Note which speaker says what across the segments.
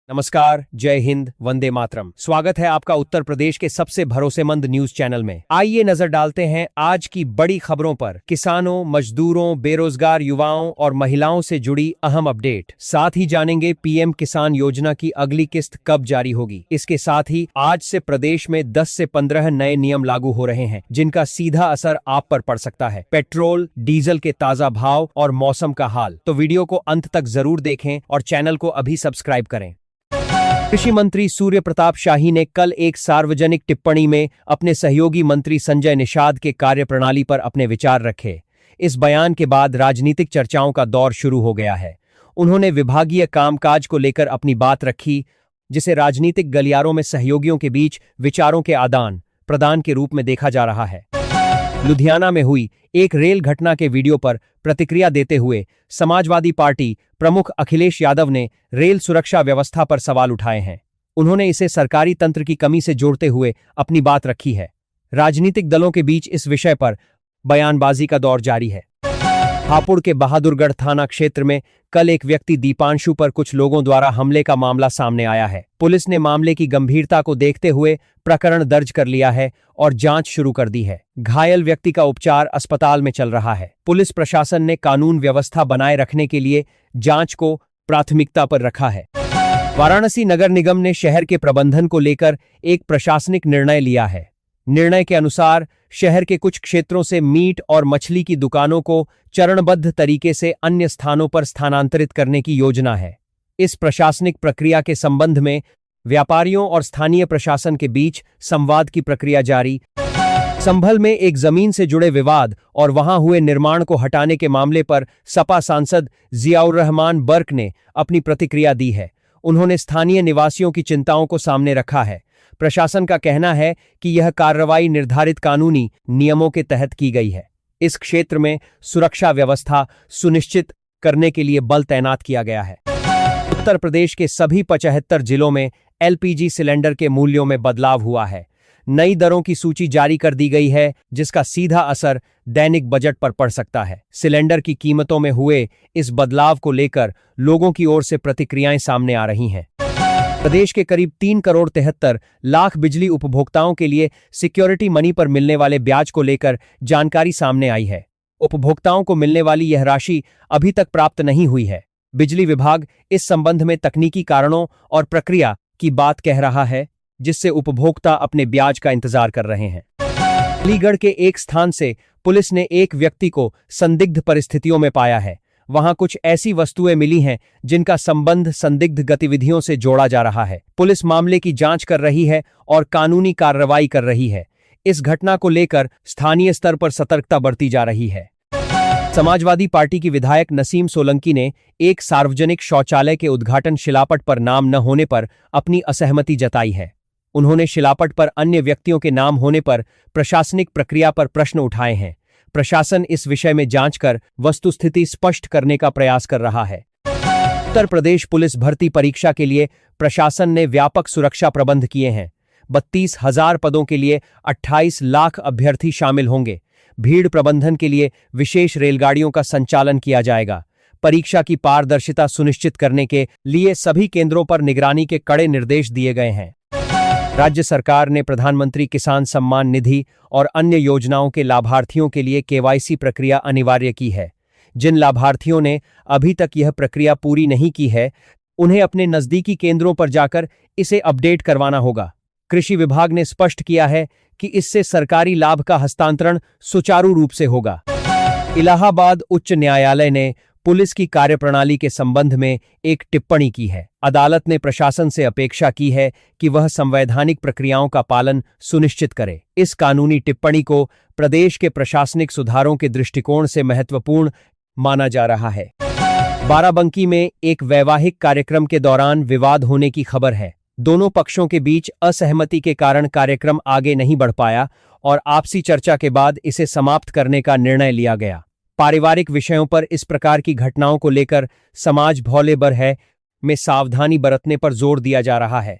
Speaker 1: नमस्कार, जय हिंद, वंदे मातरम। स्वागत है आपका उत्तर प्रदेश के सबसे भरोसेमंद न्यूज चैनल में। आइए नजर डालते हैं आज की बड़ी खबरों पर। किसानों, मजदूरों, बेरोजगार युवाओं और महिलाओं से जुड़ी अहम अपडेट। साथ ही जानेंगे पीएम किसान योजना की अगली किस्त कब जारी होगी। इसके साथ ही आज से प्रदेश में 10 से 15 नए नियम लागू हो रहे हैं, जिनका सीधा असर आप पर पड़ सकता है। पेट्रोल, डीजल के ताजा भाव और मौसम का हाल। तो वीडियो को अंत तक जरूर देखें और चैनल को अभी सब्सक्राइब करें। कृषि मंत्री सूर्य प्रताप शाही ने कल एक सार्वजनिक टिप्पणी में अपने सहयोगी मंत्री संजय निषाद के कार्यप्रणाली पर अपने विचार रखे। इस बयान के बाद राजनीतिक चर्चाओं का दौर शुरू हो गया है। उन्होंने विभागीय कामकाज को लेकर अपनी बात रखी, जिसे राजनीतिक गलियारों में सहयोगियों के बीच विचारों के आदान प्रदान के रूप में देखा जा रहा है। लुधियाना में हुई एक रेल घटना के वीडियो पर प्रतिक्रिया देते हुए समाजवादी पार्टी प्रमुख अखिलेश यादव ने रेल सुरक्षा व्यवस्था पर सवाल उठाए हैं। उन्होंने इसे सरकारी तंत्र की कमी से जोड़ते हुए अपनी बात रखी है। राजनीतिक दलों के बीच इस विषय पर बयानबाजी का दौर जारी है। हापुड़ के बहादुरगढ़ थाना क्षेत्र में कल एक व्यक्ति दीपांशु पर कुछ लोगों द्वारा हमले का मामला सामने आया है। पुलिस ने मामले की गंभीरता को देखते हुए प्रकरण दर्ज कर लिया है और जांच शुरू कर दी है। घायल व्यक्ति का उपचार अस्पताल में चल रहा है। पुलिस प्रशासन ने कानून व्यवस्था बनाए रखने के लिए जांच को प्राथमिकता पर रखा है। वाराणसी नगर निगम ने शहर के प्रबंधन को लेकर एक प्रशासनिक निर्णय लिया है। निर्णय के अनुसार शहर के कुछ क्षेत्रों से मीट और मछली की दुकानों को चरणबद्ध तरीके से अन्य स्थानों पर स्थानांतरित करने की योजना है। इस प्रशासनिक प्रक्रिया के संबंध में व्यापारियों और स्थानीय प्रशासन के बीच संवाद की प्रक्रिया जारी। संभल में एक जमीन से जुड़े विवाद और वहां हुए निर्माण को हटाने के मामले पर सपा सांसद जियाउर रहमान बर्क ने अपनी प्रतिक्रिया दी है। उन्होंने स्थानीय निवासियों की चिंताओं को सामने रखा है। प्रशासन का कहना है कि यह कार्रवाई निर्धारित कानूनी नियमों के तहत की गई है। इस क्षेत्र में सुरक्षा व्यवस्था सुनिश्चित करने के लिए बल तैनात किया गया है। उत्तर प्रदेश के सभी 75 जिलों में एलपीजी सिलेंडर के मूल्यों में बदलाव हुआ है। नई दरों की सूची जारी कर दी गई है, जिसका सीधा असर दैनिक बजट पर पड़ सकता है। सिलेंडर की कीमतों में हुए इस बदलाव को लेकर लोगों की ओर से प्रतिक्रियाएं सामने आ रही हैं। प्रदेश के करीब 3 करोड़ 73 लाख बिजली उपभोक्ताओं के लिए सिक्योरिटी मनी पर मिलने वाले ब्याज को लेकर जानकारी सामने आई है। उपभोक्ताओं को मिलने वाली यह राशि अभी तक प्राप्त नहीं हुई है। बिजली विभाग इस संबंध में तकनीकी कारणों और प्रक्रिया की बात कह रहा है, जिससे उपभोक्ता अपने ब्याज का इंतजार कर रहे हैं। अलीगढ़ के एक स्थान से पुलिस ने एक व्यक्ति को संदिग्ध परिस्थितियों में पाया है। वहां कुछ ऐसी वस्तुएं मिली हैं जिनका संबंध संदिग्ध गतिविधियों से जोड़ा जा रहा है। पुलिस मामले की जांच कर रही है और कानूनी कार्रवाई कर रही है। इस घटना को लेकर स्थानीय स्तर पर सतर्कता बरती जा रही है। समाजवादी पार्टी की विधायक नसीम सोलंकी ने एक सार्वजनिक शौचालय के उद्घाटन शिलापट पर नाम न होने पर अपनी असहमति जताई है। उन्होंने शिलापट पर अन्य व्यक्तियों के नाम होने पर प्रशासनिक प्रक्रिया पर प्रश्न उठाए हैं। प्रशासन इस विषय में जांच कर वस्तुस्थिति स्पष्ट करने का प्रयास कर रहा है। उत्तर प्रदेश पुलिस भर्ती परीक्षा के लिए प्रशासन ने व्यापक सुरक्षा प्रबंध किए हैं। 32,000 पदों के लिए 28 लाख अभ्यर्थी शामिल होंगे। भीड़ प्रबंधन के लिए विशेष रेलगाड़ियों का संचालन किया जाएगा। परीक्षा की पारदर्शिता सुनिश्चित करने के लिए सभी केंद्रों पर निगरानी के कड़े निर्देश दिए गए हैं। राज्य सरकार ने प्रधानमंत्री किसान सम्मान निधि और अन्य योजनाओं के लाभार्थियों के लिए केवाईसी प्रक्रिया अनिवार्य की है। जिन लाभार्थियों ने अभी तक यह प्रक्रिया पूरी नहीं की है, उन्हें अपने नजदीकी केंद्रों पर जाकर इसे अपडेट करवाना होगा। कृषि विभाग ने स्पष्ट किया है कि इससे सरकारी लाभ का हस्तांतरण सुचारू रूप से होगा। इलाहाबाद उच्च न्यायालय ने पुलिस की कार्यप्रणाली के संबंध में एक टिप्पणी की है। अदालत ने प्रशासन से अपेक्षा की है कि वह संवैधानिक प्रक्रियाओं का पालन सुनिश्चित करे। इस कानूनी टिप्पणी को प्रदेश के प्रशासनिक सुधारों के दृष्टिकोण से महत्वपूर्ण माना जा रहा है। बाराबंकी में एक वैवाहिक कार्यक्रम के दौरान विवाद होने की खबर है। दोनों पक्षों के बीच असहमति के कारण कार्यक्रम आगे नहीं बढ़ पाया और आपसी चर्चा के बाद इसे समाप्त करने का निर्णय लिया गया। पारिवारिक विषयों पर इस प्रकार की घटनाओं को लेकर समाज भोले बर है में सावधानी बरतने पर जोर दिया जा रहा है।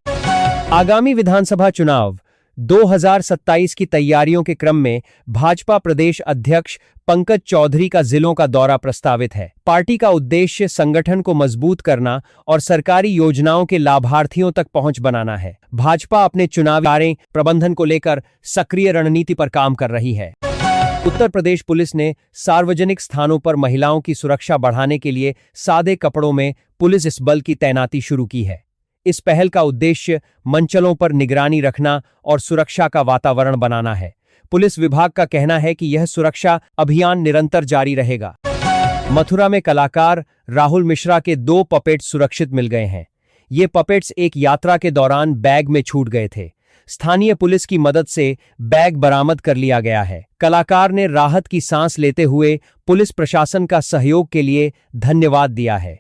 Speaker 1: आगामी विधानसभा चुनाव 2027 की तैयारियों के क्रम में भाजपा प्रदेश अध्यक्ष पंकज चौधरी का जिलों का दौरा प्रस्तावित है। पार्टी का उद्देश्य संगठन को मजबूत करना और सरकारी योजनाओं के लाभार्थियों तक पहुंच बनाना है। भाजपा अपने चुनावी कार्य प्रबंधन को लेकर सक्रिय रणनीति पर काम कर रही है। उत्तर प्रदेश पुलिस ने सार्वजनिक स्थानों पर महिलाओं की सुरक्षा बढ़ाने के लिए सादे कपड़ों में पुलिस बल की तैनाती शुरू की है। इस पहल का उद्देश्य मंचलों पर निगरानी रखना और सुरक्षा का वातावरण बनाना है। पुलिस विभाग का कहना है कि यह सुरक्षा अभियान निरंतर जारी रहेगा। मथुरा में कलाकार राहुल मिश्रा के 2 पपेट सुरक्षित मिल गए हैं। ये पपेट्स एक यात्रा के दौरान बैग में छूट गए थे। स्थानीय पुलिस की मदद से बैग बरामद कर लिया गया है। कलाकार ने राहत की सांस लेते हुए पुलिस प्रशासन का सहयोग के लिए धन्यवाद दिया है।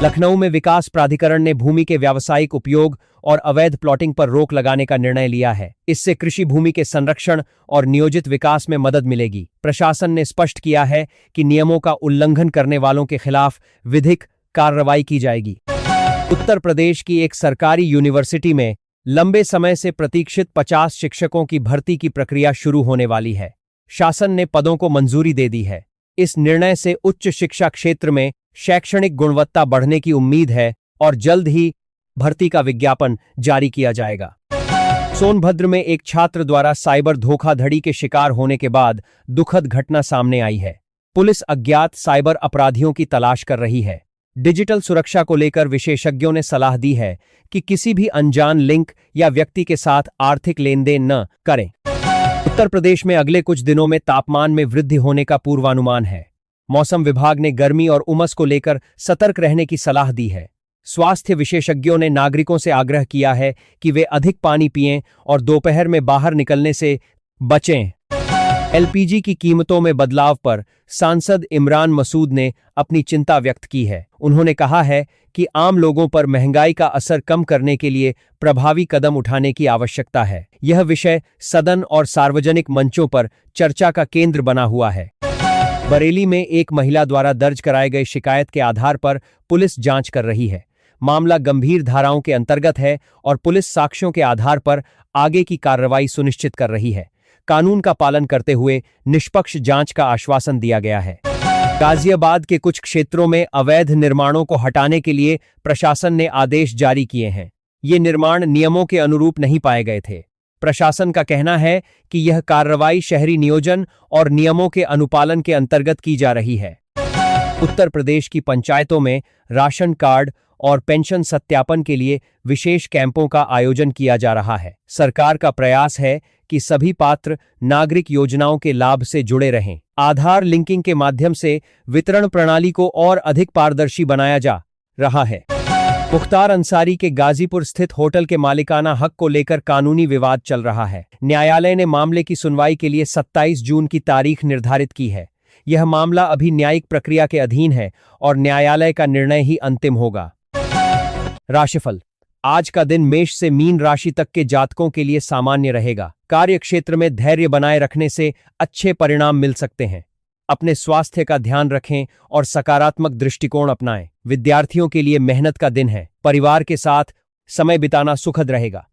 Speaker 1: लखनऊ में विकास प्राधिकरण ने भूमि के व्यावसायिक उपयोग और अवैध प्लॉटिंग पर रोक लगाने का निर्णय लिया है। इससे कृषि भूमि के संरक्षण और नियोजित विकास में मदद मिलेगी। प्रशासन ने स्पष्ट किया है कि नियमों का उल्लंघन करने वालों के खिलाफ विधिक कार्रवाई की जाएगी। उत्तर प्रदेश की एक सरकारी यूनिवर्सिटी में लंबे समय से प्रतीक्षित 50 शिक्षकों की भर्ती की प्रक्रिया शुरू होने वाली है। शासन ने पदों को मंजूरी दे दी है। इस निर्णय से उच्च शिक्षा क्षेत्र में शैक्षणिक गुणवत्ता बढ़ने की उम्मीद है और जल्द ही भर्ती का विज्ञापन जारी किया जाएगा। सोनभद्र में एक छात्र द्वारा साइबर धोखाधड़ी के शिकार होने के बाद दुखद घटना सामने आई है। पुलिस अज्ञात साइबर अपराधियों की तलाश कर रही है। डिजिटल सुरक्षा को लेकर विशेषज्ञों ने सलाह दी है कि किसी भी अनजान लिंक या व्यक्ति के साथ आर्थिक लेनदेन न करें। उत्तर प्रदेश में अगले कुछ दिनों में तापमान में वृद्धि होने का पूर्वानुमान है। मौसम विभाग ने गर्मी और उमस को लेकर सतर्क रहने की सलाह दी है। स्वास्थ्य विशेषज्ञों ने नागरिकों से आग्रह किया है कि वे अधिक पानी पिएं और दोपहर में बाहर निकलने से बचें। एलपीजी की कीमतों में बदलाव पर सांसद इमरान मसूद ने अपनी चिंता व्यक्त की है। उन्होंने कहा है कि आम लोगों पर महंगाई का असर कम करने के लिए प्रभावी कदम उठाने की आवश्यकता है। यह विषय सदन और सार्वजनिक मंचों पर चर्चा का केंद्र बना हुआ है। बरेली में एक महिला द्वारा दर्ज कराए गए शिकायत के आधार पर पुलिस जांच कर रही है। मामला गंभीर धाराओं के अंतर्गत है और पुलिस साक्ष्यों के आधार पर आगे की कार्रवाई सुनिश्चित कर रही है। कानून का पालन करते हुए निष्पक्ष जांच का आश्वासन दिया गया है। गाजियाबाद के कुछ क्षेत्रों में अवैध निर्माणों को हटाने के लिए प्रशासन ने आदेश जारी किए हैं। ये निर्माण नियमों के अनुरूप नहीं पाए गए थे। प्रशासन का कहना है कि यह कार्रवाई शहरी नियोजन और नियमों के अनुपालन के अंतर्गत की जा रही है। उत्तर प्रदेश की पंचायतों में राशन कार्ड और पेंशन सत्यापन के लिए विशेष कैंपों का आयोजन किया जा रहा है। सरकार का प्रयास है कि सभी पात्र नागरिक योजनाओं के लाभ से जुड़े रहें। आधार लिंकिंग के माध्यम से वितरण प्रणाली को और अधिक पारदर्शी बनाया जा रहा है। मुख्तार अंसारी के गाजीपुर स्थित होटल के मालिकाना हक को लेकर कानूनी विवाद चल रहा है। न्यायालय ने मामले की सुनवाई के लिए 27 जून की तारीख निर्धारित की है। यह मामला अभी न्यायिक प्रक्रिया के अधीन है और न्यायालय का निर्णय ही अंतिम होगा। राशिफल। आज का दिन मेष से मीन राशि तक के जातकों के लिए सामान्य रहेगा। कार्य क्षेत्र में धैर्य बनाए रखने से अच्छे परिणाम मिल सकते हैं। अपने स्वास्थ्य का ध्यान रखें और सकारात्मक दृष्टिकोण अपनाएं। विद्यार्थियों के लिए मेहनत का दिन है। परिवार के साथ समय बिताना सुखद रहेगा।